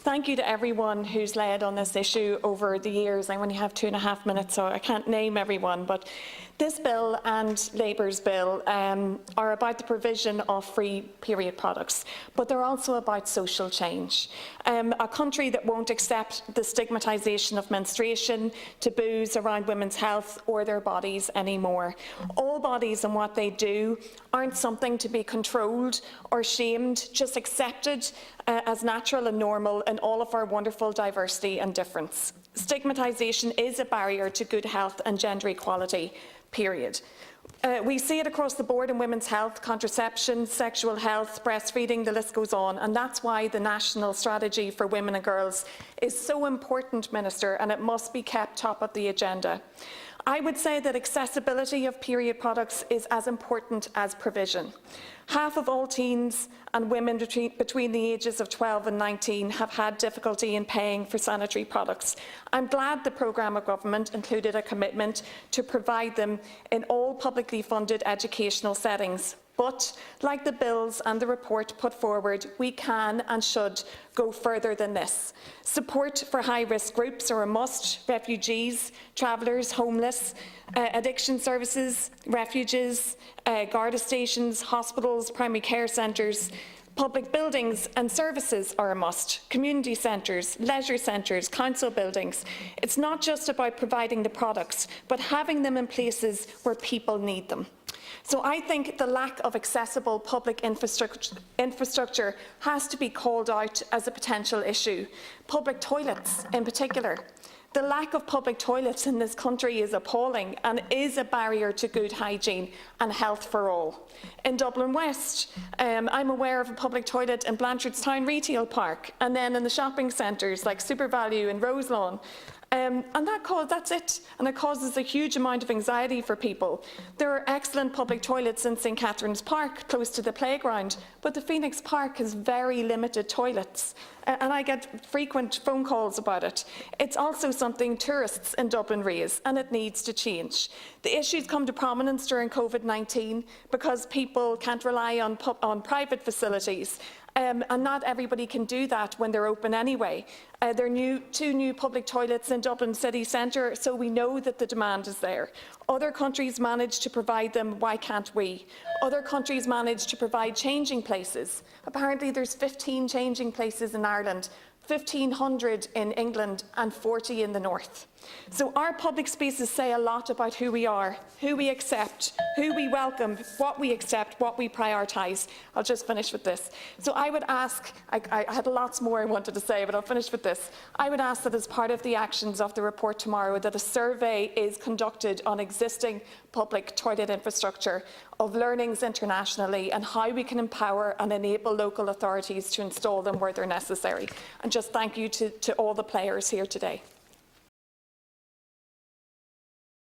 Thank you to everyone who's led on this issue over the years. I only have 2.5 minutes, so I can't name everyone, but this bill and Labour's bill are about the provision of free period products, but they're also about social change. A country that won't accept the stigmatisation of menstruation, taboos around women's health or their bodies anymore. All bodies and what they do aren't something to be controlled or shamed, just accepted as natural and normal in all of our wonderful diversity and difference. Stigmatisation is a barrier to good health and gender equality, period. We see it across the board in women's health, contraception, sexual health, breastfeeding, the list goes on, and that's why the National Strategy for Women and Girls is so important, Minister, and it must be kept top of the agenda. I would say that accessibility of period products is as important as provision. Half of all teens and women between the ages of 12 and 19 have had difficulty in paying for sanitary products. I'm glad the programme of government included a commitment to provide them in all publicly funded educational settings. But, like the bills and the report put forward, we can and should go further than this. Support for high-risk groups are a must: refugees, travellers, homeless, addiction services, refuges, Garda stations, hospitals, primary care centres. Public buildings and services are a must. Community centres, leisure centres, council buildings. It's not just about providing the products, but having them in places where people need them. So I think the lack of accessible public infrastructure has to be called out as a potential issue. Public toilets in particular. The lack of public toilets in this country is appalling and is a barrier to good hygiene and health for all. In Dublin West, I'm aware of a public toilet in Blanchardstown Retail Park, and then in the shopping centres like SuperValue and Roselawn. And that's it, and it causes a huge amount of anxiety for people. There are excellent public toilets in St Catherine's Park, close to the playground, but the Phoenix Park has very limited toilets, and I get frequent phone calls about it. It's also something tourists in Dublin raise, and it needs to change. The issues come to prominence during COVID-19 because people can't rely on private facilities. And not everybody can do that when they're open anyway. There are two new public toilets in Dublin city centre, so we know that the demand is there. Other countries manage to provide them, why can't we? Other countries manage to provide changing places. Apparently there's 15 changing places in Ireland, 1,500 in England and 40 in the north. So our public spaces say a lot about who we are, who we accept, who we welcome, what we accept, what we prioritise. I'll just finish with this. So I would ask, I had lots more I wanted to say, but I'll finish with this. I would ask that as part of the actions of the report tomorrow, that a survey is conducted on existing public toilet infrastructure of learnings internationally and how we can empower and enable local authorities to install them where they're necessary. And just thank you to all the players here today.